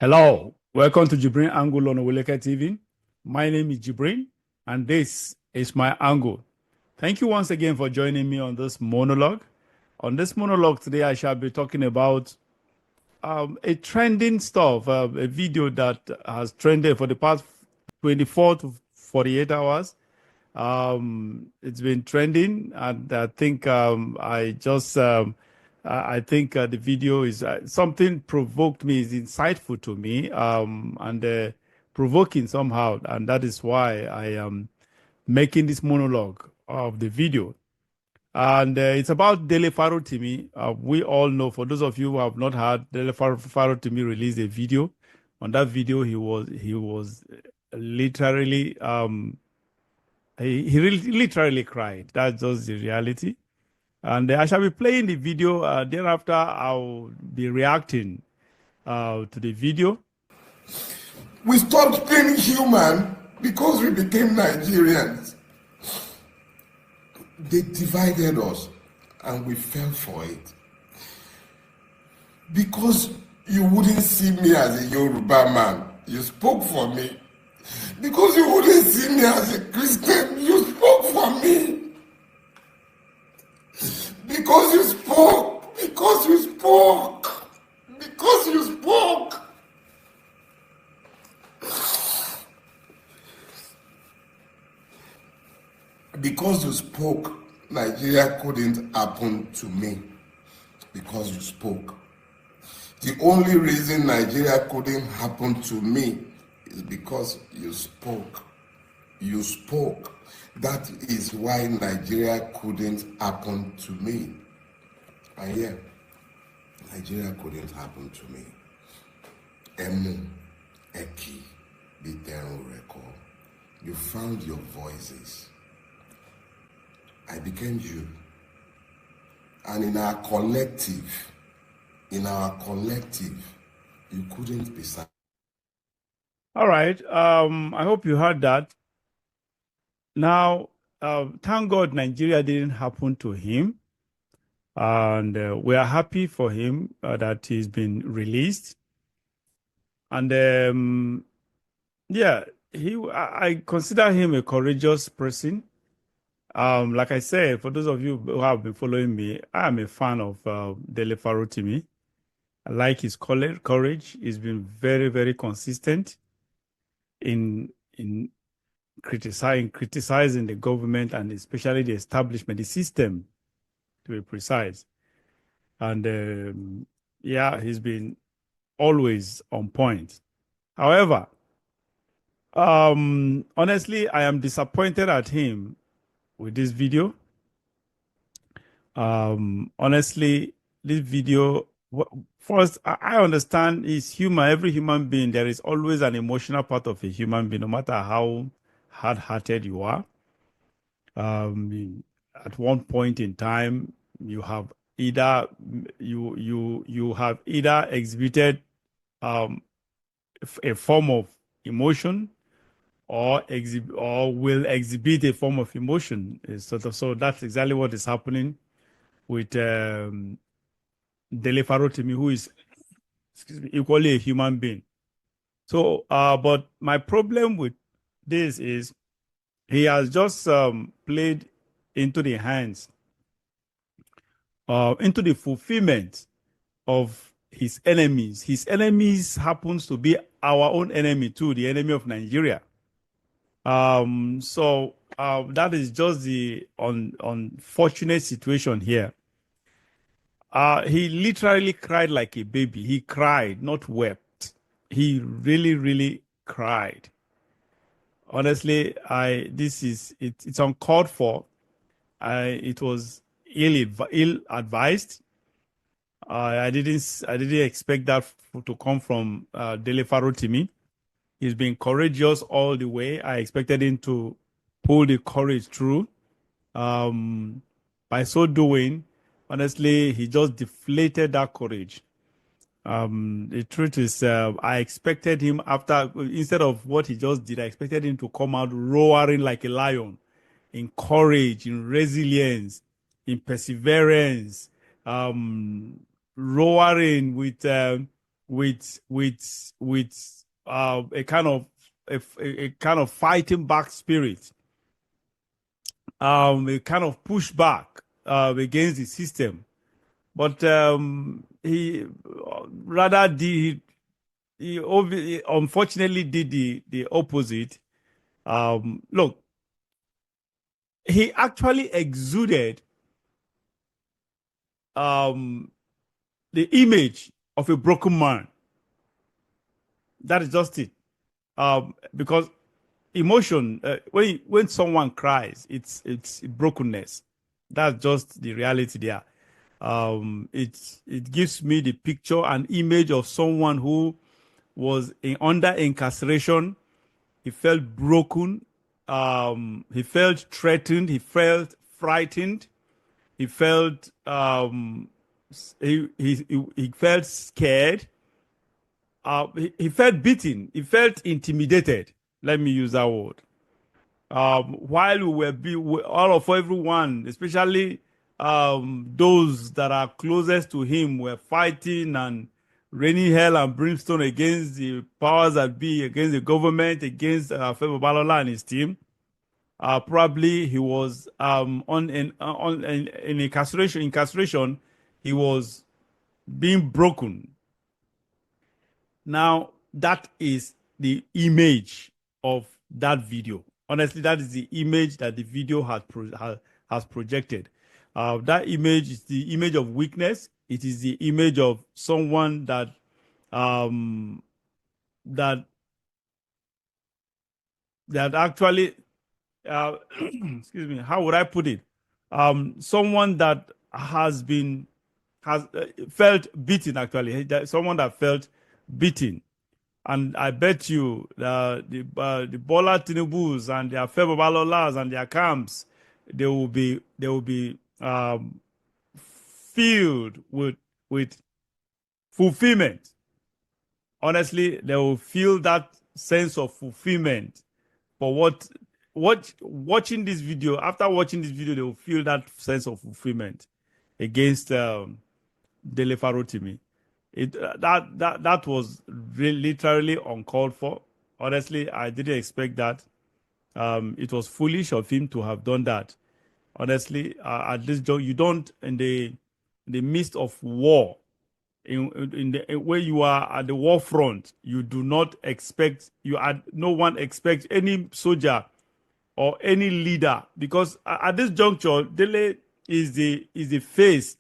Hello, welcome to JIBRIN Angle on Oweleketv. My name is JIBRIN, and this is my angle. Thank you once again for joining me on this monologue. On this monologue today, I shall be talking about a trending stuff, a video that has trended for the past 24 to 48 hours. It's been trending, and I think I think the video is something provoked me, is insightful to me, and provoking somehow, and that is why I am making this monologue of the video. And it's about Dele Farotimi. We all know, for those of you who have not heard, Dele Farotimi released a video. On that video, he was literally he really, literally cried. That's just the reality. And I shall be playing the video. Thereafter, I'll be reacting to the video. We stopped being human because we became Nigerians. They divided us and we fell for it. Because you wouldn't see me as a Yoruba man, you spoke for me. Because you wouldn't see me as a Christian, you spoke for me. Because you spoke. Because you spoke. Because you spoke. Because you spoke, Nigeria couldn't happen to me. Because you spoke. The only reason Nigeria couldn't happen to me is because you spoke. You spoke. That is why Nigeria couldn't happen to me. And yeah, Nigeria couldn't happen to me. Emu, Eki, Biterun Reko. You found your voices. I became you. And in our collective, you couldn't be silent. All right. I hope you heard that. Now, thank God Nigeria didn't happen to him. And we are happy for him that he's been released. And yeah, I consider him a courageous person. Like I said, for those of you who have been following me, I am a fan of Dele Farotimi. I like his courage. He's been very, very consistent in criticizing the government and especially the establishment, the system, to be precise. And yeah, he's been always on point. However, honestly, I am disappointed at him with this video. Honestly, this video, first, I understand he's human. Every human being, there is always an emotional part of a human being, no matter how hard-hearted you are. At one point in time, you have either exhibited a form of emotion, or will exhibit a form of emotion. So that's exactly what is happening with Dele Farotimi, who is, equally a human being. So, but my problem with this is he has just played into the hands, into the fulfillment of his enemies. His enemies happens to be our own enemy too, the enemy of Nigeria. So that is just the unfortunate situation here. He literally cried like a baby. He cried, not wept. He really, really cried. Honestly, it's uncalled for. It was ill advised. I didn't expect that to come from Dele Farotimi. He's been courageous all the way. I expected him to pull the courage through. By so doing, honestly, he just deflated that courage. The truth is, I expected him instead of what he just did, I expected him to come out roaring like a lion, in courage, in resilience, in perseverance, roaring with with a kind of a kind of fighting back spirit, a kind of pushback against the system. But he rather did he unfortunately did the opposite. Look, he actually exuded the image of a broken man. That is just it. Because emotion, when someone cries, it's brokenness. That's just the reality there. It gives me the picture and image of someone who was under incarceration. He felt broken. He felt threatened. He felt frightened. He felt he felt scared. He felt beaten. He felt intimidated. Let me use that word. While all of everyone, especially those that are closest to him, were fighting and raining hell and brimstone against the powers that be, against the government, against Femi Balola and his team. Probably he was in incarceration. Incarceration, he was being broken. Now that is the image of that video. Honestly, that is the image that the video has projected. That image is the image of weakness. It is the image of someone that um, that actually excuse me. How would I put it? Someone that has felt beaten. Actually, someone that felt beaten. And I bet you the Bola Tinubus and their Femi Balolas and their camps, they will be filled with fulfillment. Honestly, they will feel that sense of fulfillment for watching this video. After watching this video, they will feel that sense of fulfillment against Dele Farotimi. That was literally uncalled for. Honestly, I didn't expect that. It was foolish of him to have done that. Honestly, at least you don't in the midst of war, where you are at the war front, you do not expect no one expects any soldier or any leader, because at this juncture, Dele is the face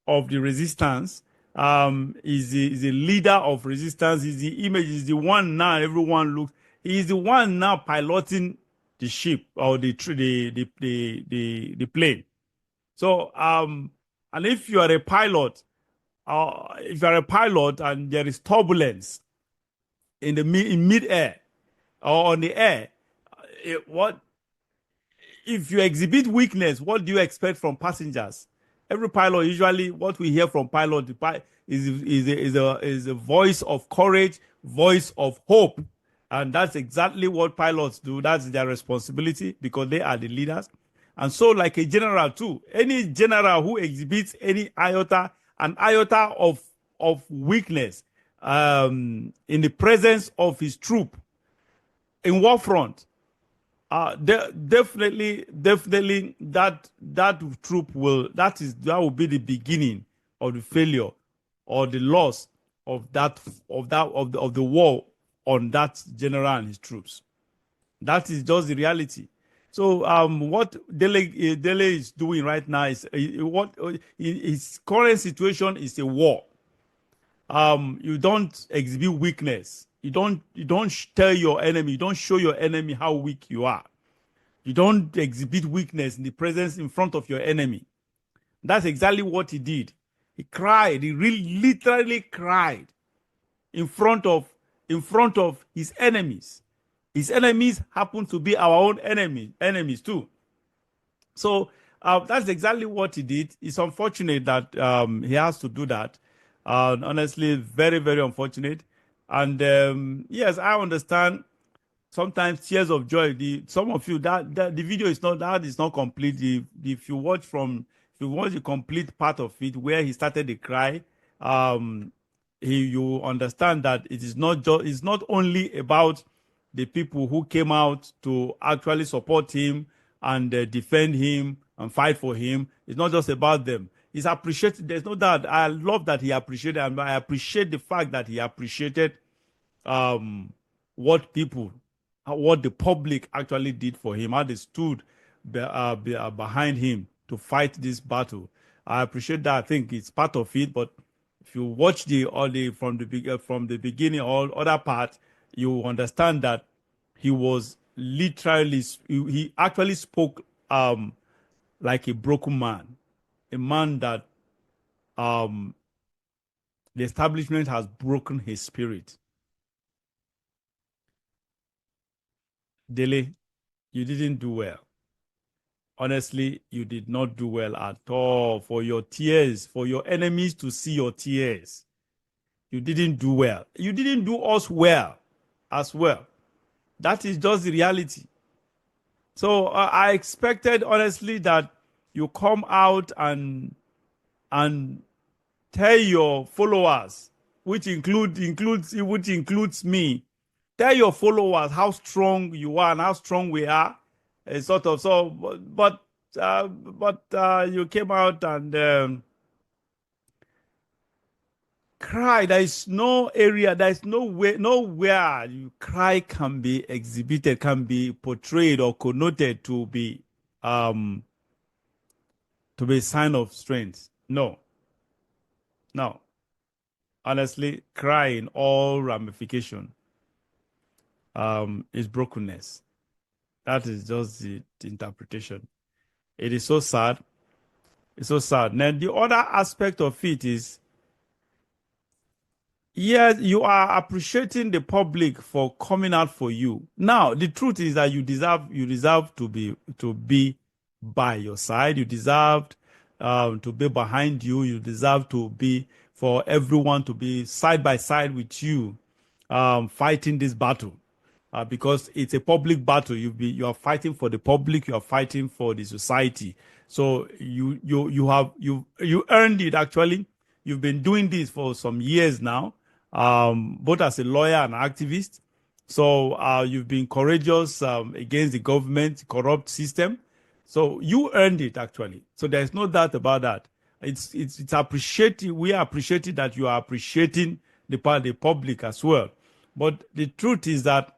of the resistance. Is the leader of resistance. Is the image. Is the one now everyone looks. He is the one now piloting the ship or the plane. So and if you are a pilot, and there is turbulence in mid air or on the air, what if you exhibit weakness? What do you expect from passengers? Every pilot, usually what we hear from pilot is a voice of courage, voice of hope. And that's exactly what pilots do. That's their responsibility because they are the leaders. And so, like a general too, any general who exhibits an iota of weakness in the presence of his troop in war front, definitely that troop that will be the beginning of the failure or the loss of the war on that general and his troops. That is just the reality. So what Dele is doing right now is what his current situation is a war. You don't exhibit weakness. You don't tell your enemy. You don't show your enemy how weak you are. You don't exhibit weakness in front of your enemy. That's exactly what he did. He cried. He really literally cried in front of his enemies. His enemies happen to be our own enemies too. So that's exactly what he did. It's unfortunate that he has to do that. Honestly, very, very unfortunate. And yes, I understand. Sometimes tears of joy. Some of you that the video is not complete. If you watch the complete part of it where he started the cry, you understand that it is not just, it's not only about the people who came out to actually support him and defend him and fight for him. It's not just about them. He's appreciated. There's no doubt. I love that he appreciated, and I appreciate the fact that he appreciated um, what people, what the public actually did for him, how they stood behind him to fight this battle. I appreciate that. I think it's part of it. But if you watch the from the beginning or other part, you understand that he was literally he actually spoke like a broken man, a man that um, the establishment has broken his spirit. Dele, you didn't do well. Honestly, you did not do well at all. For your tears, for your enemies to see your tears, you didn't do well. You didn't do us well as well. That is just the reality. So I expected, honestly, that you come out and tell your followers, which includes me, tell your followers how strong you are and how strong we are. Sort of. So, but you came out and cry. There is no area. There is no way, nowhere you cry can be exhibited, can be portrayed or connoted um to be a sign of strength. No, no. Honestly, cry in all ramification is brokenness. That is just the interpretation. It is so sad. It's so sad. Now, the other aspect of it is, yes, you are appreciating the public for coming out for you. Now, the truth is that you deserve to be by your side. You deserve to be behind you. You deserve to be for everyone to be side by side with you, fighting this battle. Because it's a public battle. You are fighting for the public. You are fighting for the society. So you earned it. Actually, you've been doing this for some years now, both as a lawyer and activist. So you've been courageous against the government corrupt system. So you earned it actually. So there's no doubt about that. It's appreciated. We are appreciating that you are appreciating the public as well. But the truth is that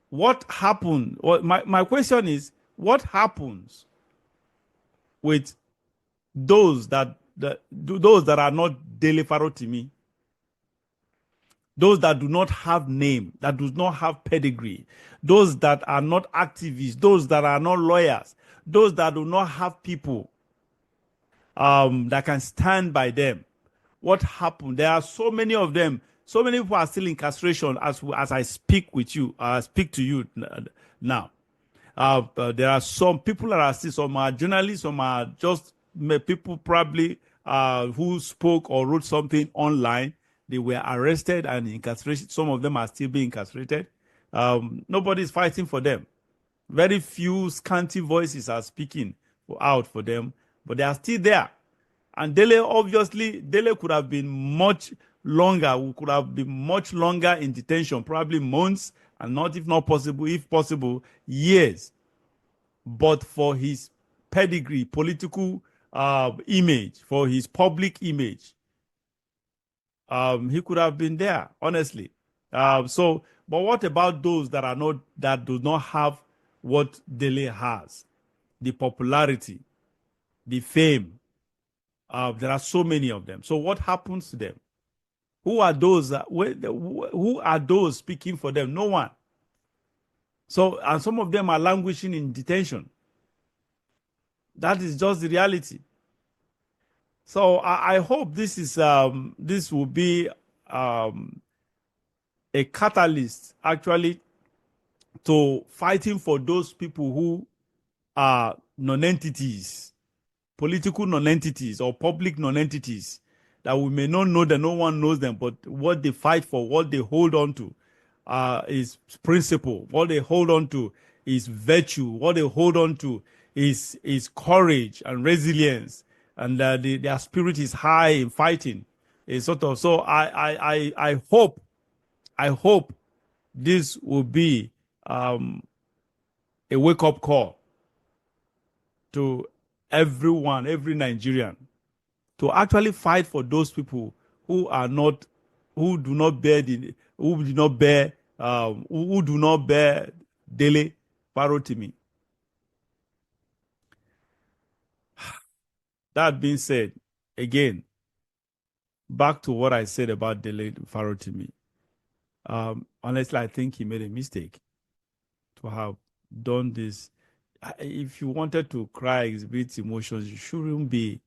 what happened? Well, my question is, what happens with those that are not Dele Farotimi, those that do not have name, that do not have pedigree, those that are not activists, those that are not lawyers, those that do not have people that can stand by them? What happened? There are so many of them. So many people are still in incarceration as I speak with you. Speak to you now. There are some people that are still, some are journalists, some are just people probably who spoke or wrote something online. They were arrested and incarcerated. Some of them are still being incarcerated. Nobody is fighting for them. Very few scanty voices are speaking out for them, but they are still there. And Dele could have been much longer. We could have been much longer in detention, probably months, and not if possible, years. But for his pedigree, political image, for his public image, he could have been there, honestly. But what about those that do not have what Dele has? The popularity, the fame. There are so many of them. So what happens to them? Who are those? Who are those speaking for them? No one. So, and some of them are languishing in detention. That is just the reality. So I hope this will be a catalyst actually to fighting for those people who are non-entities, political non-entities or public non-entities, that we may not know that no one knows them, but what they fight for, what they hold on to is principle. What they hold on to is virtue. What they hold on to is courage and resilience. And their spirit is high in fighting. a sort of. So I hope this will be a wake up call to everyone, every Nigerian, to actually fight for those people who are not, who do not bear who do not bear Dele Farotimi. That being said, again, back to what I said about Dele Farotimi. Honestly, I think he made a mistake to have done this. If you wanted to cry, exhibit emotions, you shouldn't be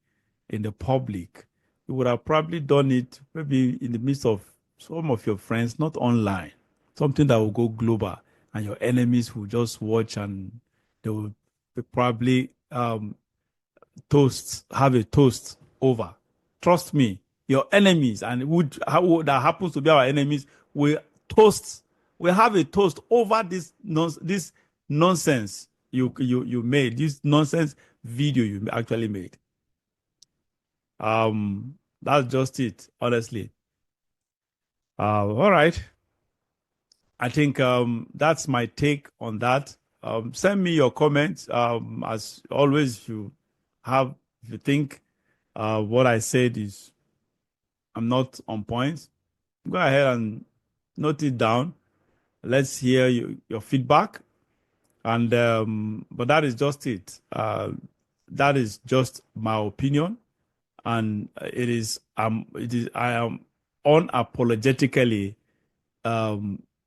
in the public. You would have probably done it maybe in the midst of some of your friends, not online. Something that will go global, and your enemies will just watch, and they will probably have a toast over. Trust me, your enemies, and how that happens to be our enemies, will toast. We have a toast over this nonsense you made, this nonsense video you actually made. That's just it, honestly. All right. I think that's my take on that. Send me your comments. As always, if you think what I said is I'm not on point, go ahead and note it down. Let's hear your feedback. And but that is just it. That is just my opinion, and I am unapologetically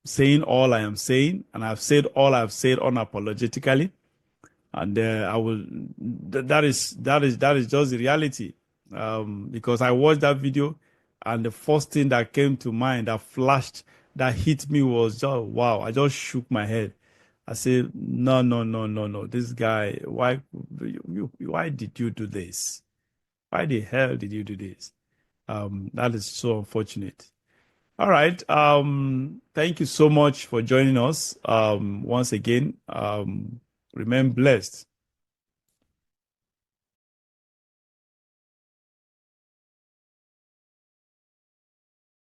saying all I am saying, and I've said all I've said unapologetically, and I will. That is just the reality. Because I watched that video, and the first thing that came to mind, that flashed, that hit me was just wow. I just shook my head. I said, no, no, no, no, no. This guy, why did you do this? Why the hell did you do this? That is so unfortunate. All right. Thank you so much for joining us. Once again, remain blessed.